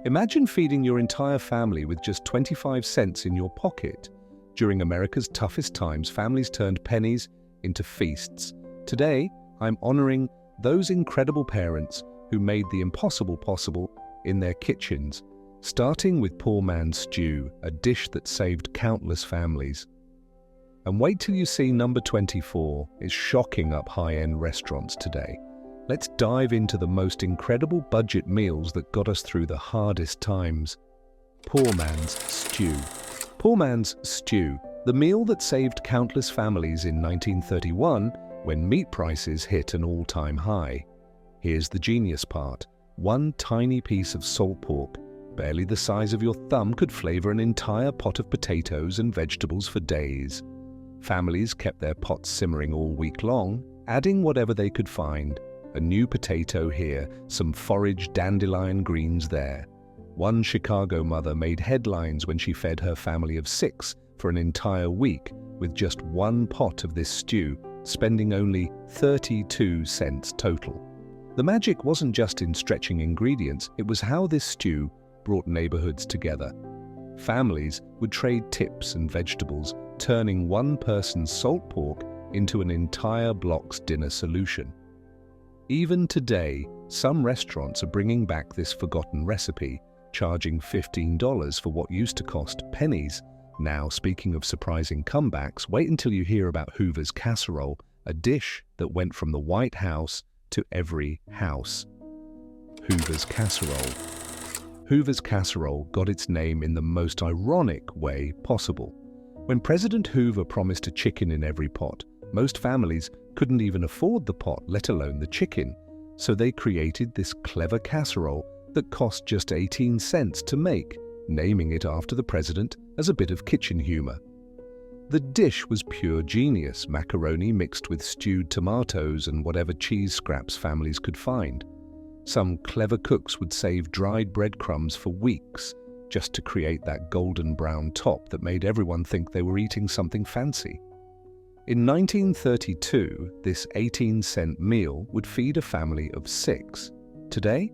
Imagine feeding your entire family with just 25 cents in your pocket. During America's toughest times, families turned pennies into feasts. Today, I'm honoring those incredible parents who made the impossible possible in their kitchens, starting with poor man's stew, a dish that saved countless families. And wait till you see number 24 is shocking up high-end restaurants today. Let's dive into the most incredible budget meals that got us through the hardest times. Poor man's stew. Poor man's stew, the meal that saved countless families in 1931 when meat prices hit an all-time high. Here's the genius part. One tiny piece of salt pork, barely the size of your thumb, could flavor an entire pot of potatoes and vegetables for days. Families kept their pots simmering all week long, adding whatever they could find. A new potato here, some foraged dandelion greens there. One Chicago mother made headlines when she fed her family of 6 for an entire week with just one pot of this stew, spending only 32 cents total. The magic wasn't just in stretching ingredients, it was how this stew brought neighborhoods together. Families would trade tips and vegetables, turning one person's salt pork into an entire block's dinner solution. Even today, some restaurants are bringing back this forgotten recipe, charging $15 for what used to cost pennies. Now, speaking of surprising comebacks, wait until you hear about Hoover's casserole, a dish that went from the White House to every house. Hoover's casserole. Hoover's casserole got its name in the most ironic way possible. When President Hoover promised a chicken in every pot, most families couldn't even afford the pot, let alone the chicken. So they created this clever casserole that cost just 18 cents to make, naming it after the president as a bit of kitchen humor. The dish was pure genius, macaroni mixed with stewed tomatoes and whatever cheese scraps families could find. Some clever cooks would save dried breadcrumbs for weeks just to create that golden brown top that made everyone think they were eating something fancy. In 1932, this 18-cent meal would feed a family of 6. Today,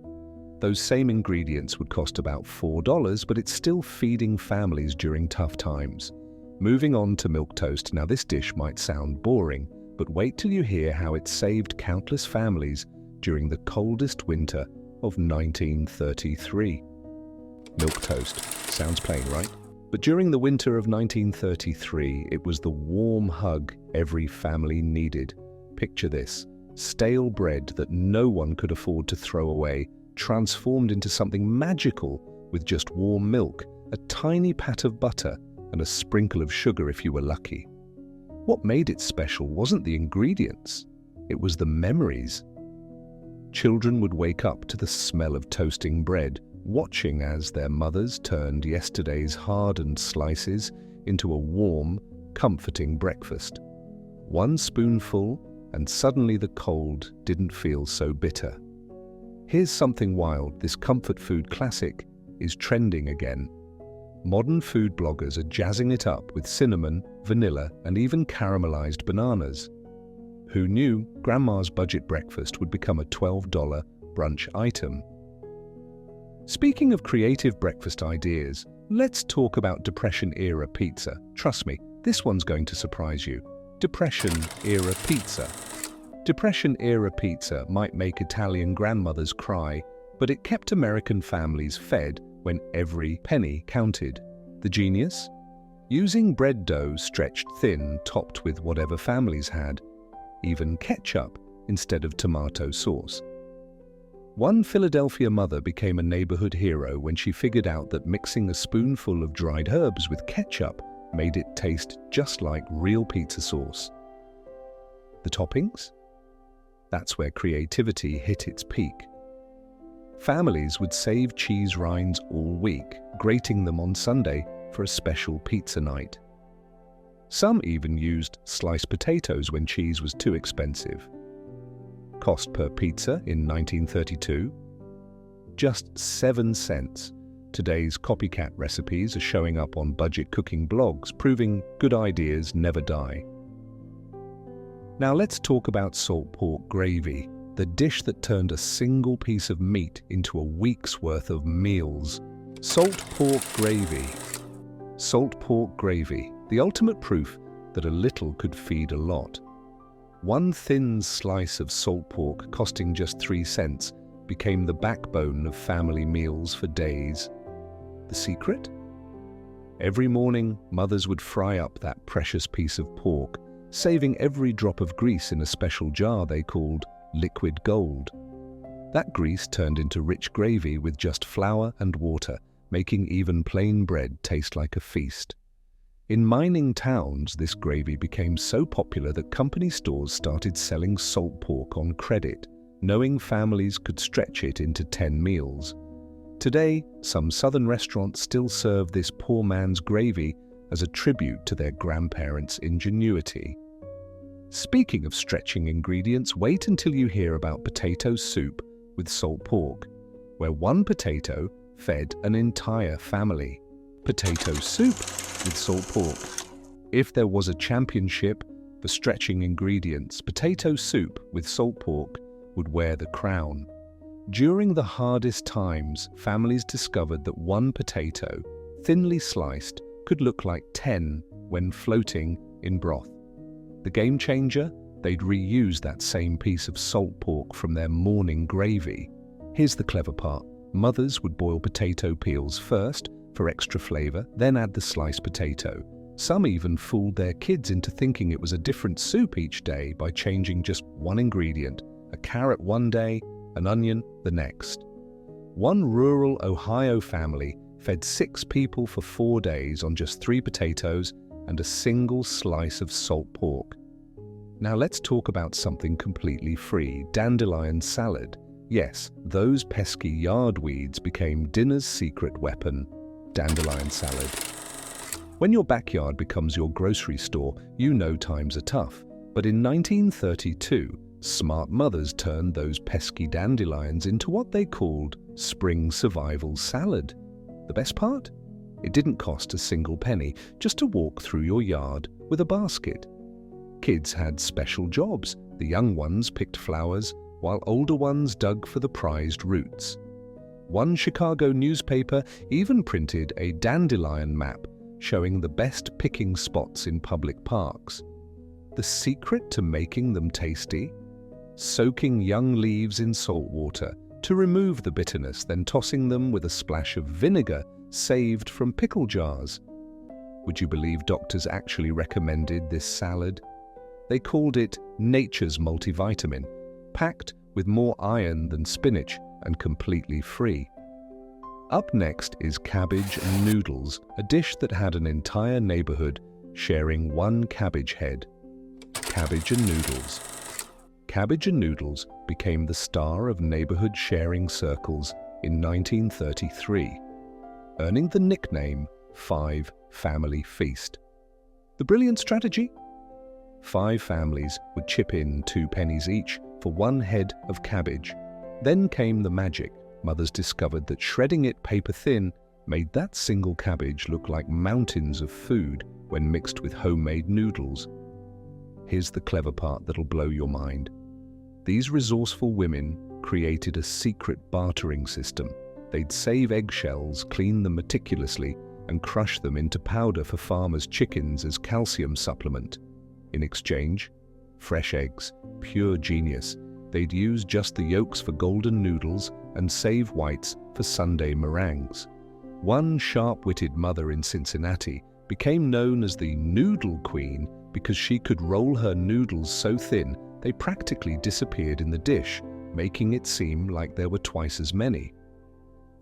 those same ingredients would cost about $4, but it's still feeding families during tough times. Moving on to milk toast. Now, this dish might sound boring, but wait till you hear how it saved countless families during the coldest winter of 1933. Milk toast. Sounds plain, right? But during the winter of 1933, it was the warm hug every family needed. Picture this: stale bread that no one could afford to throw away, transformed into something magical with just warm milk, a tiny pat of butter, and a sprinkle of sugar if you were lucky. What made it special wasn't the ingredients, it was the memories. Children would wake up to the smell of toasting bread, watching as their mothers turned yesterday's hardened slices into a warm, comforting breakfast. One spoonful, and suddenly the cold didn't feel so bitter. Here's something wild: this comfort food classic is trending again. Modern food bloggers are jazzing it up with cinnamon, vanilla, and even caramelized bananas. Who knew Grandma's budget breakfast would become a $12 brunch item? Speaking of creative breakfast ideas, let's talk about Depression-era pizza. Trust me, this one's going to surprise you. Depression-era pizza. Depression-era pizza might make Italian grandmothers cry, but it kept American families fed when every penny counted. The genius? Using bread dough stretched thin, topped with whatever families had, even ketchup instead of tomato sauce. One Philadelphia mother became a neighborhood hero when she figured out that mixing a spoonful of dried herbs with ketchup made it taste just like real pizza sauce. The toppings? That's where creativity hit its peak. Families would save cheese rinds all week, grating them on Sunday for a special pizza night. Some even used sliced potatoes when cheese was too expensive. Cost per pizza in 1932? Just 7 cents. Today's copycat recipes are showing up on budget cooking blogs, proving good ideas never die. Now let's talk about salt pork gravy. the dish that turned a single piece of meat into a week's worth of meals. Salt pork gravy. Salt pork gravy, the ultimate proof that a little could feed a lot. One thin slice of salt pork costing just 3 cents became the backbone of family meals for days. The secret? Every morning, mothers would fry up that precious piece of pork, saving every drop of grease in a special jar they called liquid gold. That grease turned into rich gravy with just flour and water, making even plain bread taste like a feast. In mining towns, this gravy became so popular that company stores started selling salt pork on credit, knowing families could stretch it into 10 meals. Today, some southern restaurants still serve this poor man's gravy as a tribute to their grandparents' ingenuity. Speaking of stretching ingredients, wait until you hear about potato soup with salt pork, where one potato fed an entire family. Potato soup with salt pork. If there was a championship for stretching ingredients, potato soup with salt pork would wear the crown. During the hardest times, families discovered that one potato, thinly sliced, could look like 10 when floating in broth. The game changer? They'd reuse that same piece of salt pork from their morning gravy. Here's the clever part. Mothers would boil potato peels first for extra flavor, then add the sliced potato. Some even fooled their kids into thinking it was a different soup each day by changing just one ingredient, a carrot one day, an onion the next. One rural Ohio family fed 6 people for 4 days on just 3 potatoes and a single slice of salt pork. Now let's talk about something completely free, dandelion salad. Yes, those pesky yard weeds became dinner's secret weapon, dandelion salad. When your backyard becomes your grocery store, you know times are tough. But in 1932, smart mothers turned those pesky dandelions into what they called spring survival salad. The best part? It didn't cost a single penny, just to walk through your yard with a basket. Kids had special jobs. The young ones picked flowers, while older ones dug for the prized roots. One Chicago newspaper even printed a dandelion map showing the best picking spots in public parks. The secret to making them tasty? Soaking young leaves in salt water to remove the bitterness, then tossing them with a splash of vinegar saved from pickle jars. Would you believe doctors actually recommended this salad? They called it nature's multivitamin, packed with more iron than spinach and completely free. Up next is cabbage and noodles, a dish that had an entire neighborhood sharing one cabbage head. Cabbage and noodles. Cabbage and noodles became the star of neighborhood sharing circles in 1933, earning the nickname 5 Family Feast. The brilliant strategy? 5 families would chip in 2 pennies each for 1 head of cabbage. Then came the magic. Mothers discovered that shredding it paper thin made that single cabbage look like mountains of food when mixed with homemade noodles. Here's the clever part that'll blow your mind. These resourceful women created a secret bartering system. They'd save eggshells, clean them meticulously, and crush them into powder for farmers' chickens as calcium supplement. In exchange, fresh eggs, pure genius. They'd use just the yolks for golden noodles and save whites for Sunday meringues. One sharp-witted mother in Cincinnati became known as the Noodle Queen because she could roll her noodles so thin they practically disappeared in the dish, making it seem like there were twice as many.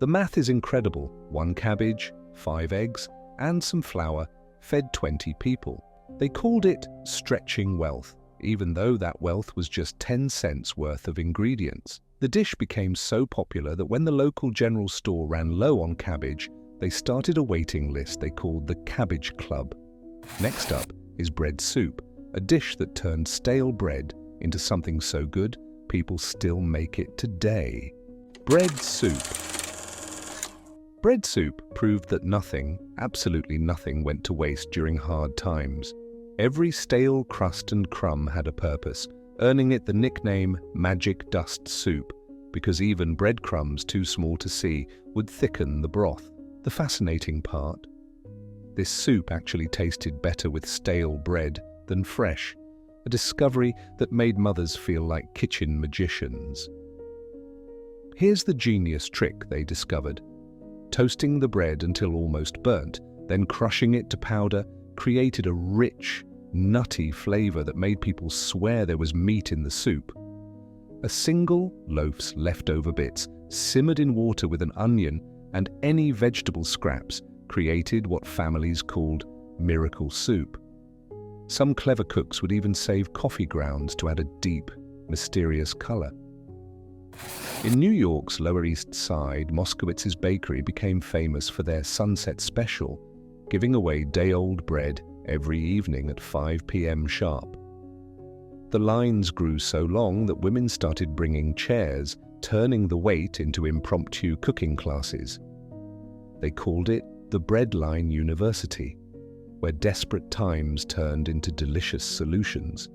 The math is incredible. 1 cabbage, 5 eggs, and some flour fed 20 people. They called it stretching wealth, even though that wealth was just 10 cents worth of ingredients. The dish became so popular that when the local general store ran low on cabbage, they started a waiting list they called the Cabbage Club. Next up is bread soup, a dish that turned stale bread into something so good, people still make it today. Bread soup. Bread soup proved that nothing, absolutely nothing, went to waste during hard times. Every stale crust and crumb had a purpose, earning it the nickname Magic Dust Soup because even breadcrumbs too small to see would thicken the broth. The fascinating part: this soup actually tasted better with stale bread than fresh, a discovery that made mothers feel like kitchen magicians. Here's the genius trick they discovered. Toasting the bread until almost burnt, then crushing it to powder, created a rich, nutty flavor that made people swear there was meat in the soup. A single loaf's leftover bits, simmered in water with an onion and any vegetable scraps, created what families called miracle soup. Some clever cooks would even save coffee grounds to add a deep, mysterious color. In New York's Lower East Side, Moskowitz's bakery became famous for their Sunset Special, giving away day-old bread every evening at 5 p.m. sharp. The lines grew so long that women started bringing chairs, turning the wait into impromptu cooking classes. They called it the Breadline University, where desperate times turned into delicious solutions.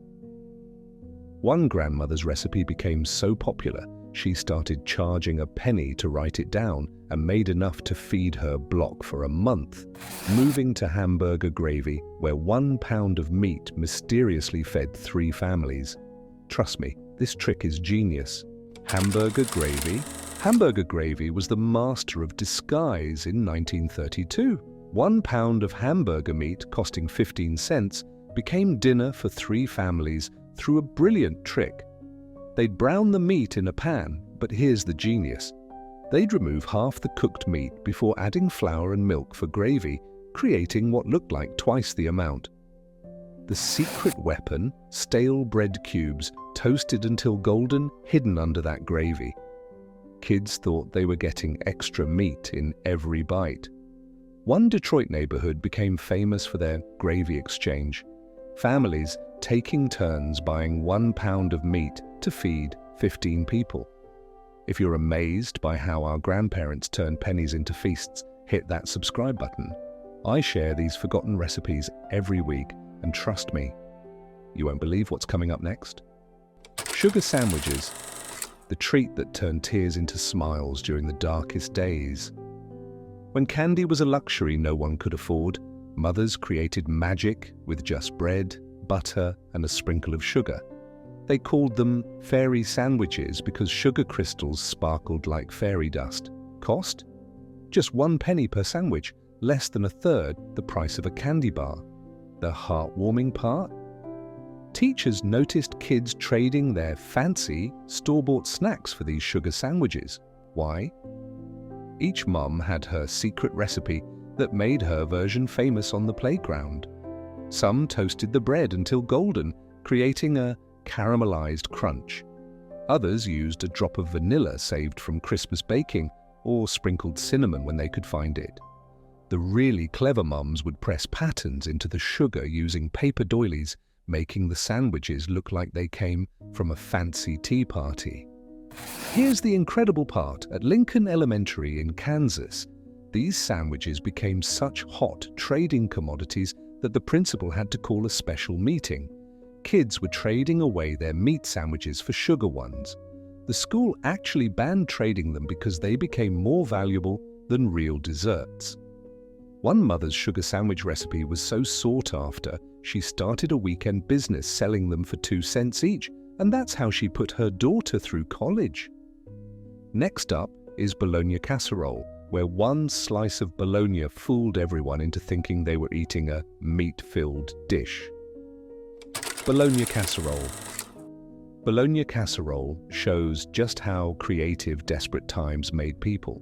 One grandmother's recipe became so popular, she started charging a penny to write it down and made enough to feed her block for a month, moving to Hamburger gravy, where 1 pound of meat mysteriously fed 3 families. Trust me, this trick is genius. Hamburger gravy? Hamburger gravy was the master of disguise in 1932. 1 pound of hamburger meat costing 15 cents became dinner for 3 families through a brilliant trick. They'd brown the meat in a pan, but here's the genius. They'd remove half the cooked meat before adding flour and milk for gravy, creating what looked like twice the amount. The secret weapon: stale bread cubes, toasted until golden, hidden under that gravy. Kids thought they were getting extra meat in every bite. One Detroit neighborhood became famous for their gravy exchange. Families taking turns buying 1 pound of meat to feed 15 people. If you're amazed by how our grandparents turned pennies into feasts, hit that subscribe button. I share these forgotten recipes every week, and trust me, you won't believe what's coming up next. Sugar sandwiches, the treat that turned tears into smiles during the darkest days. When candy was a luxury no one could afford, mothers created magic with just bread, butter, and a sprinkle of sugar. They called them fairy sandwiches because sugar crystals sparkled like fairy dust. Cost? Just 1 penny per sandwich, less than a third the price of a candy bar. The heartwarming part? Teachers noticed kids trading their fancy, store-bought snacks for these sugar sandwiches. Why? Each mum had her secret recipe that made her version famous on the playground. Some toasted the bread until golden, creating a caramelized crunch. Others used a drop of vanilla saved from Christmas baking, or sprinkled cinnamon when they could find it. The really clever mums would press patterns into the sugar using paper doilies, making the sandwiches look like they came from a fancy tea party. Here's the incredible part. At Lincoln Elementary in Kansas, these sandwiches became such hot trading commodities that the principal had to call a special meeting. Kids were trading away their meat sandwiches for sugar ones. The school actually banned trading them because they became more valuable than real desserts. One mother's sugar sandwich recipe was so sought after, she started a weekend business selling them for 2 cents each, and that's how she put her daughter through college. Next up is Bologna casserole, where 1 slice of Bologna fooled everyone into thinking they were eating a meat-filled dish. Bologna casserole. Bologna casserole shows just how creative desperate times made people.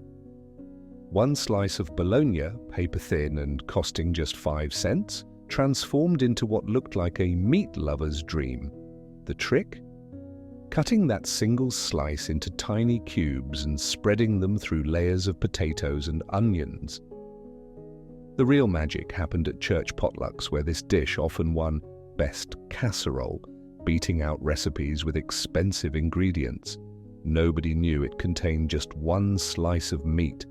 1 slice of Bologna, paper-thin and costing just 5 cents, transformed into what looked like a meat lover's dream. The trick? Cutting that single slice into tiny cubes and spreading them through layers of potatoes and onions. The real magic happened at church potlucks, where this dish often won Best Casserole, beating out recipes with expensive ingredients. Nobody knew it contained just 1 slice of meat.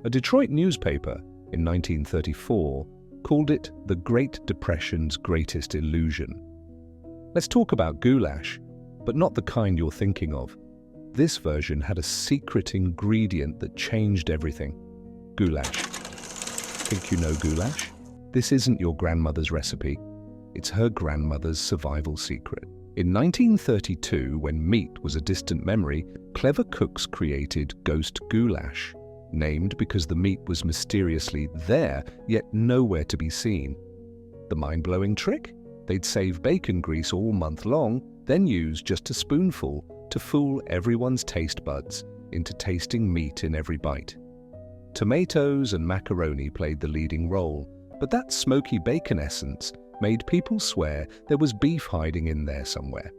A Detroit newspaper in 1934 called it the Great Depression's greatest illusion. Let's talk about goulash, but not the kind you're thinking of. This version had a secret ingredient that changed everything: goulash. Think you know goulash? This isn't your grandmother's recipe. It's her grandmother's survival secret. In 1932, when meat was a distant memory, clever cooks created ghost goulash, named because the meat was mysteriously there, yet nowhere to be seen. The mind-blowing trick? They'd save bacon grease all month long, then use just a spoonful to fool everyone's taste buds into tasting meat in every bite. Tomatoes and macaroni played the leading role, but that smoky bacon essence made people swear there was beef hiding in there somewhere.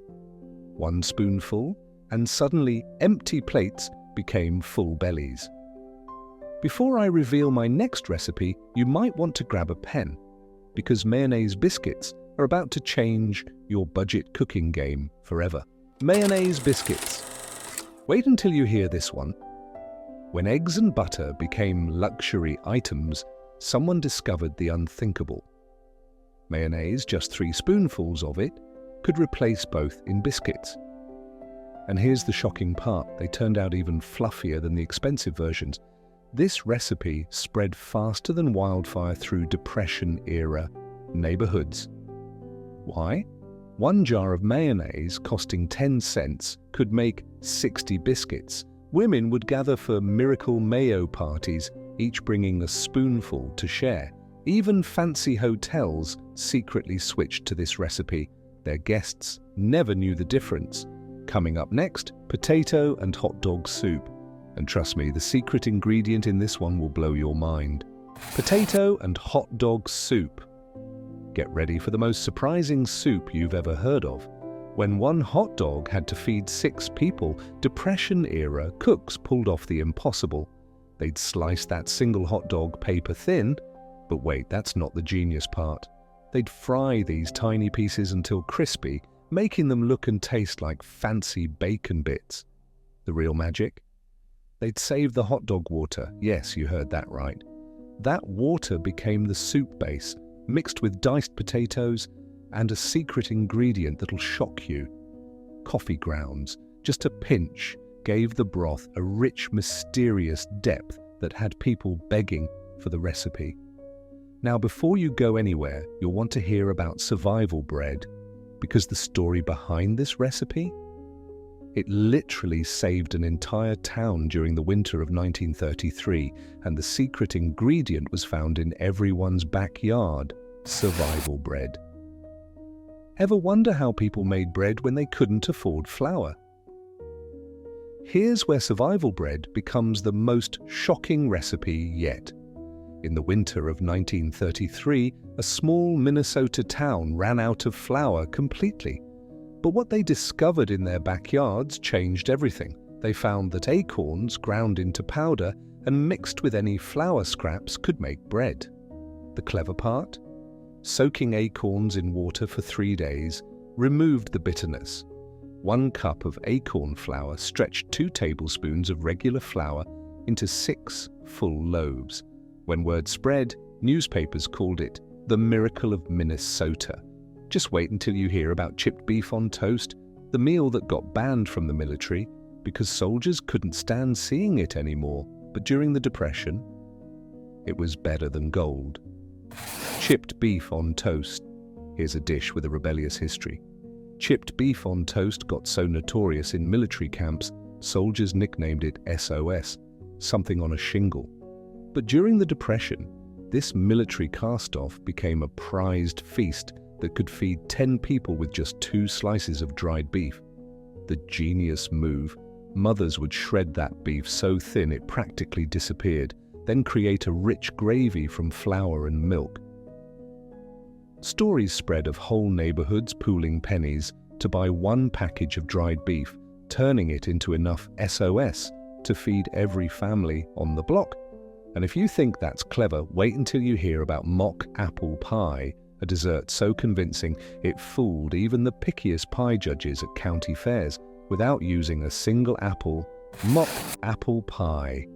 One spoonful, and suddenly empty plates became full bellies. Before I reveal my next recipe, you might want to grab a pen, because mayonnaise biscuits are about to change your budget cooking game forever. Mayonnaise biscuits. Wait until you hear this one. When eggs and butter became luxury items, someone discovered the unthinkable. Mayonnaise, just 3 spoonfuls of it, could replace both in biscuits. And here's the shocking part: they turned out even fluffier than the expensive versions. This recipe spread faster than wildfire through Depression-era neighborhoods. Why? One jar of mayonnaise costing 10 cents could make 60 biscuits. Women would gather for miracle Mayo parties, each bringing a spoonful to share. Even fancy hotels secretly switched to this recipe. Their guests never knew the difference. Coming up next, potato and hot dog soup. And trust me, the secret ingredient in this one will blow your mind. Potato and hot dog soup. Get ready for the most surprising soup you've ever heard of. When one hot dog had to feed 6 people, Depression-era cooks pulled off the impossible. They'd slice that single hot dog paper thin, but wait, that's not the genius part. They'd fry these tiny pieces until crispy, making them look and taste like fancy bacon bits. The real magic? They'd save the hot dog water. Yes, you heard that right. That water became the soup base, mixed with diced potatoes and a secret ingredient that'll shock you. Coffee grounds, just a pinch, gave the broth a rich, mysterious depth that had people begging for the recipe. Now, before you go anywhere, you'll want to hear about survival bread, because the story behind this recipe? It literally saved an entire town during the winter of 1933, and the secret ingredient was found in everyone's backyard: survival bread. Ever wonder how people made bread when they couldn't afford flour? Here's where survival bread becomes the most shocking recipe yet. In the winter of 1933, a small Minnesota town ran out of flour completely. But what they discovered in their backyards changed everything. They found that acorns ground into powder and mixed with any flour scraps could make bread. The clever part? Soaking acorns in water for 3 days removed the bitterness. 1 cup of acorn flour stretched 2 tablespoons of regular flour into 6 full loaves. When word spread, newspapers called it the miracle of Minnesota. Just wait until you hear about chipped beef on toast, the meal that got banned from the military because soldiers couldn't stand seeing it anymore. But during the Depression, it was better than gold. Chipped beef on toast. Here's a dish with a rebellious history. Chipped beef on toast got so notorious in military camps, soldiers nicknamed it SOS, something on a shingle. But during the Depression, this military cast-off became a prized feast that could feed 10 people with just 2 slices of dried beef. The genius move: mothers would shred that beef so thin it practically disappeared, then create a rich gravy from flour and milk. Stories spread of whole neighborhoods pooling pennies to buy 1 package of dried beef, turning it into enough SOS to feed every family on the block. And if you think that's clever, wait until you hear about mock apple pie, a dessert so convincing it fooled even the pickiest pie judges at county fairs without using a single apple. Mock apple pie.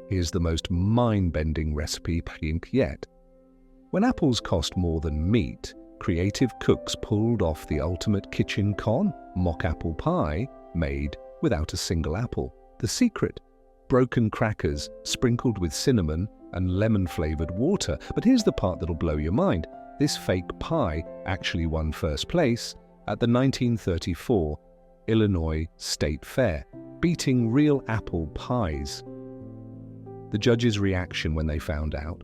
Here's the most mind-bending recipe yet. When apples cost more than meat, creative cooks pulled off the ultimate kitchen con, mock apple pie made without a single apple. The secret: broken crackers sprinkled with cinnamon and lemon-flavored water. But here's the part that'll blow your mind. This fake pie actually won first place at the 1934 Illinois State Fair, beating real apple pies. The judges' reaction when they found out?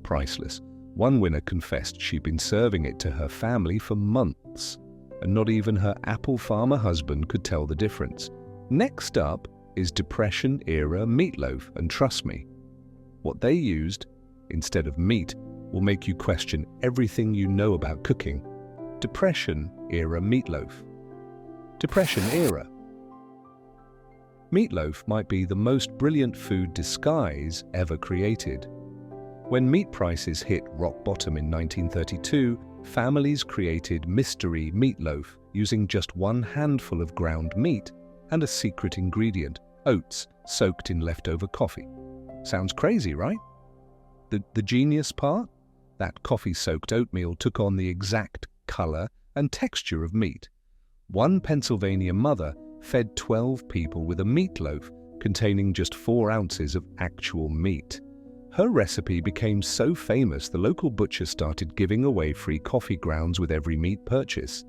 Priceless. One winner confessed she'd been serving it to her family for months, and not even her apple farmer husband could tell the difference. Next up is Depression-era meatloaf, and trust me, what they used instead of meat will make you question everything you know about cooking. Depression-era meatloaf. Depression-era. Meatloaf might be the most brilliant food disguise ever created. When meat prices hit rock bottom in 1932, families created mystery meatloaf using just one handful of ground meat and a secret ingredient: oats soaked in leftover coffee. Sounds crazy, right? The genius part? That coffee-soaked oatmeal took on the exact color and texture of meat. One Pennsylvania mother fed 12 people with a meatloaf containing just 4 ounces of actual meat. Her recipe became so famous the local butcher started giving away free coffee grounds with every meat purchase.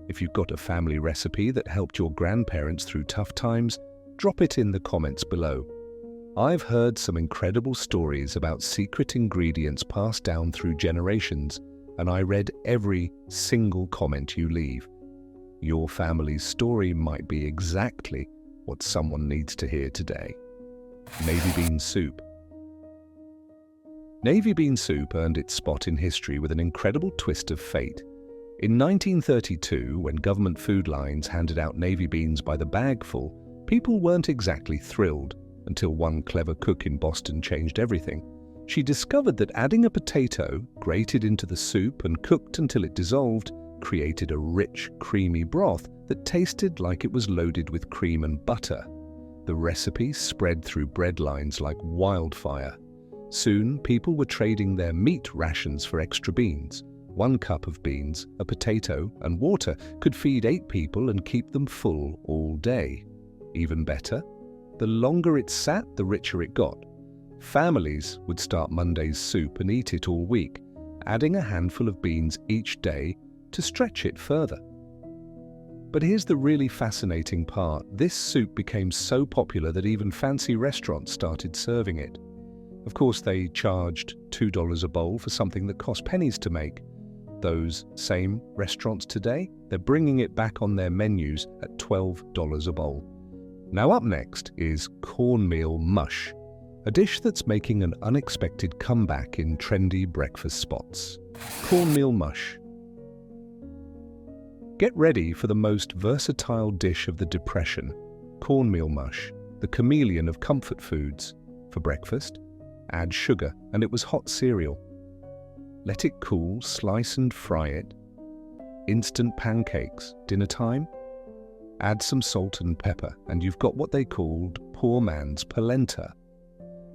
If you've got a family recipe that helped your grandparents through tough times, drop it in the comments below. I've heard some incredible stories about secret ingredients passed down through generations, and I read every single comment you leave. Your family's story might be exactly what someone needs to hear today. Navy bean soup. Navy bean soup earned its spot in history with an incredible twist of fate. In 1932, when government food lines handed out navy beans by the bagful, people weren't exactly thrilled until one clever cook in Boston changed everything. She discovered that adding a potato, grated into the soup and cooked until it dissolved, created a rich, creamy broth that tasted like it was loaded with cream and butter. The recipe spread through bread lines like wildfire. Soon, people were trading their meat rations for extra beans. 1 cup of beans, a potato, and water could feed 8 people and keep them full all day. Even better, the longer it sat, the richer it got. Families would start Monday's soup and eat it all week, adding a handful of beans each day to stretch it further. But here's the really fascinating part. This soup became so popular that even fancy restaurants started serving it. Of course, they charged $2 a bowl for something that cost pennies to make. Those same restaurants today, they're bringing it back on their menus at $12 a bowl. Now up next is cornmeal mush, a dish that's making an unexpected comeback in trendy breakfast spots. Cornmeal mush. Get ready for the most versatile dish of the Depression, cornmeal mush, the chameleon of comfort foods. For breakfast, add sugar and it was hot cereal. Let it cool, slice and fry it. Instant pancakes, dinner time? Add some salt and pepper and you've got what they called poor man's polenta.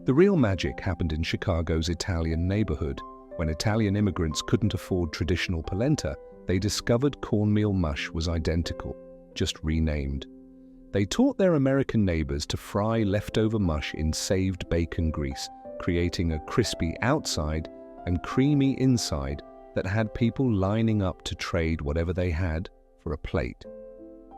The real magic happened in Chicago's Italian neighborhood. When Italian immigrants couldn't afford traditional polenta, they discovered cornmeal mush was identical, just renamed. They taught their American neighbors to fry leftover mush in saved bacon grease, creating a crispy outside and creamy inside that had people lining up to trade whatever they had for a plate.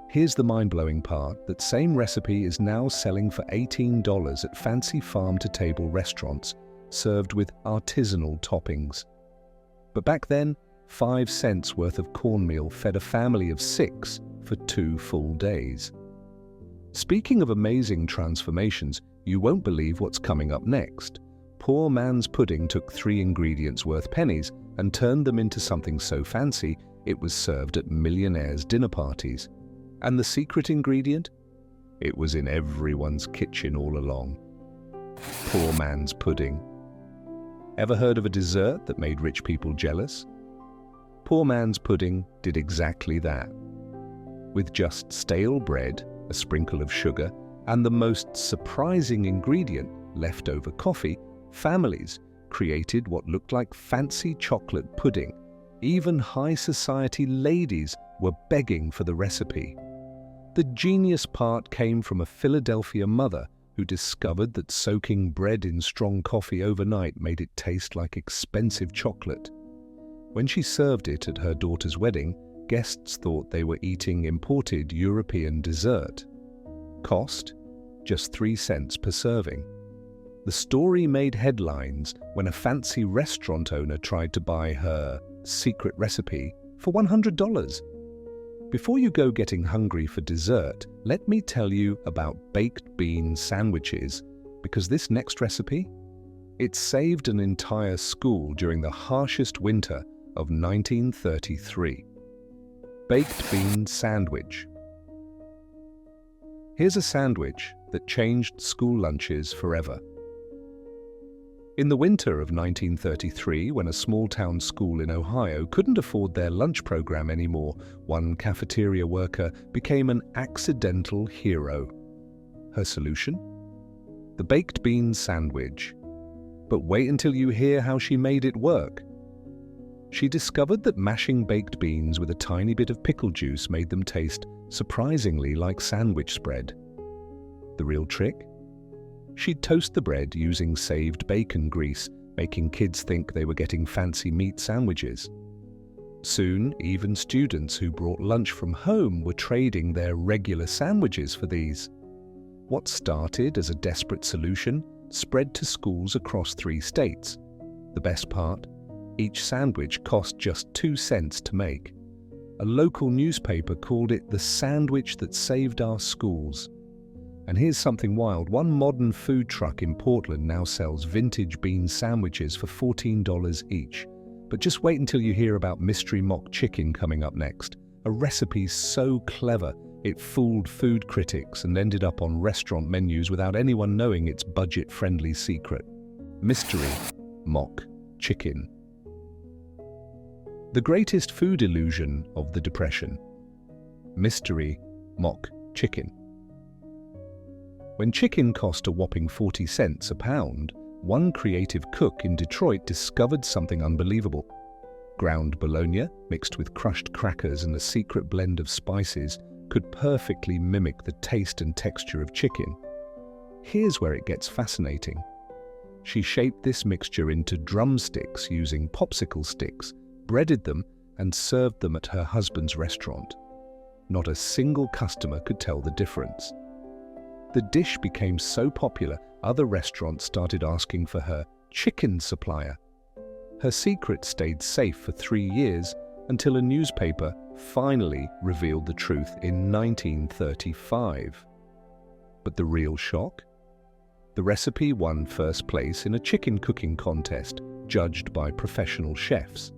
Here's the mind-blowing part: that same recipe is now selling for $18 at fancy farm-to-table restaurants, served with artisanal toppings. But back then, 5 cents worth of cornmeal fed a family of 6 for 2 full days. Speaking of amazing transformations, you won't believe what's coming up next. Poor man's pudding took 3 ingredients worth pennies and turned them into something so fancy it was served at millionaires' dinner parties. And the secret ingredient? It was in everyone's kitchen all along. Poor man's pudding. Ever heard of a dessert that made rich people jealous? Poor man's pudding did exactly that. With just stale bread, a sprinkle of sugar, and the most surprising ingredient, leftover coffee, families created what looked like fancy chocolate pudding. Even high society ladies were begging for the recipe. The genius part came from a Philadelphia mother who discovered that soaking bread in strong coffee overnight made it taste like expensive chocolate. When she served it at her daughter's wedding, guests thought they were eating imported European dessert. Cost? Just 3 cents per serving. The story made headlines when a fancy restaurant owner tried to buy her secret recipe for $100. Before you go getting hungry for dessert, let me tell you about baked bean sandwiches, because this next recipe, it saved an entire school during the harshest winter of 1933. Baked bean sandwich. Here's a sandwich that changed school lunches forever. In the winter of 1933, when a small-town school in Ohio couldn't afford their lunch program anymore, one cafeteria worker became an accidental hero. Her solution? The baked bean sandwich. But wait until you hear how she made it work. She discovered that mashing baked beans with a tiny bit of pickle juice made them taste surprisingly like sandwich spread. The real trick? She'd toast the bread using saved bacon grease, making kids think they were getting fancy meat sandwiches. Soon, even students who brought lunch from home were trading their regular sandwiches for these. What started as a desperate solution spread to schools across 3 states. The best part? Each sandwich cost just 2 cents to make. A local newspaper called it the sandwich that saved our schools. And here's something wild. One modern food truck in Portland now sells vintage bean sandwiches for $14 each. But just wait until you hear about mystery mock chicken coming up next. A recipe so clever, it fooled food critics and ended up on restaurant menus without anyone knowing its budget-friendly secret. Mystery mock chicken. The greatest food illusion of the Depression. Mystery mock chicken. When chicken cost a whopping 40 cents a pound, one creative cook in Detroit discovered something unbelievable. Ground Bologna, mixed with crushed crackers and a secret blend of spices, could perfectly mimic the taste and texture of chicken. Here's where it gets fascinating. She shaped this mixture into drumsticks using popsicle sticks, breaded them, and served them at her husband's restaurant. Not a single customer could tell the difference. The dish became so popular, other restaurants started asking for her chicken supplier. Her secret stayed safe for 3 years until a newspaper finally revealed the truth in 1935. But the real shock? The recipe won first place in a chicken cooking contest judged by professional chefs.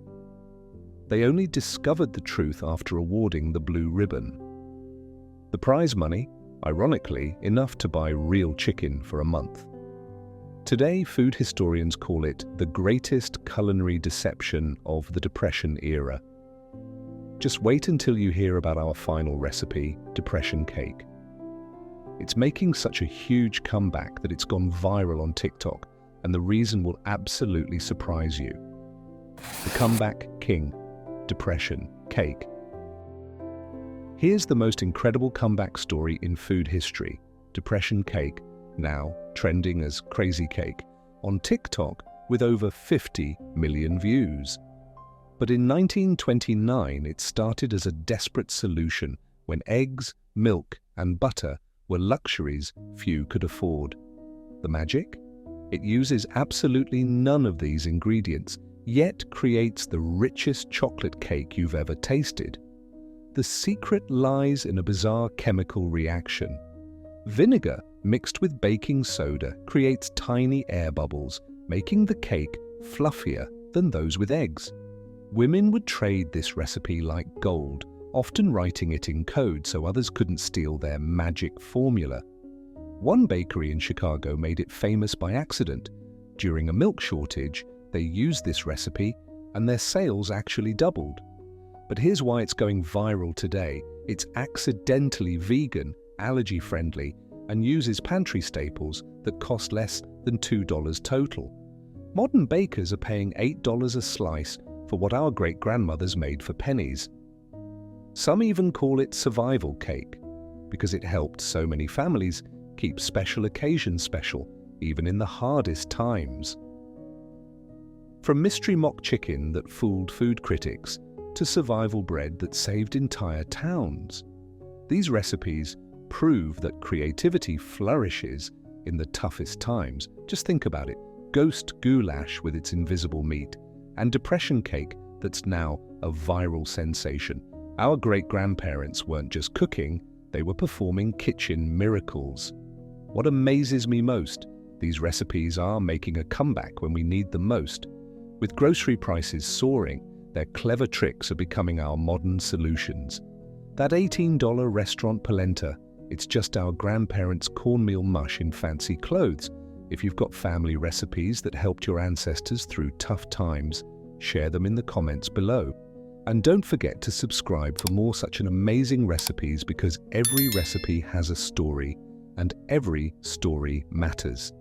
They only discovered the truth after awarding the blue ribbon. The prize money? Ironically, enough to buy real chicken for a month. Today, food historians call it the greatest culinary deception of the Depression era. Just wait until you hear about our final recipe, depression cake. It's making such a huge comeback that it's gone viral on TikTok, and the reason will absolutely surprise you. The comeback king, depression cake. Here's the most incredible comeback story in food history. Depression cake, now trending as crazy cake, on TikTok with over 50 million views. But in 1929, it started as a desperate solution when eggs, milk, and butter were luxuries few could afford. The magic? It uses absolutely none of these ingredients, yet creates the richest chocolate cake you've ever tasted. The secret lies in a bizarre chemical reaction. Vinegar mixed with baking soda creates tiny air bubbles, making the cake fluffier than those with eggs. Women would trade this recipe like gold, often writing it in code so others couldn't steal their magic formula. One bakery in Chicago made it famous by accident. During a milk shortage, they used this recipe and their sales actually doubled. But here's why it's going viral today. It's accidentally vegan, allergy-friendly, and uses pantry staples that cost less than $2 total. Modern bakers are paying $8 a slice for what our great-grandmothers made for pennies. Some even call it survival cake, because it helped so many families keep special occasions special, even in the hardest times. From mystery mock chicken that fooled food critics to survival bread that saved entire towns, these recipes prove that creativity flourishes in the toughest times. Just think about it. Ghost goulash with its invisible meat, and depression cake that's now a viral sensation. Our great-grandparents weren't just cooking, they were performing kitchen miracles. What amazes me most, these recipes are making a comeback when we need them most. With grocery prices soaring, their clever tricks are becoming our modern solutions. That $18 restaurant polenta, it's just our grandparents' cornmeal mush in fancy clothes. If you've got family recipes that helped your ancestors through tough times, share them in the comments below. And don't forget to subscribe for more such an amazing recipes, because every recipe has a story, and every story matters.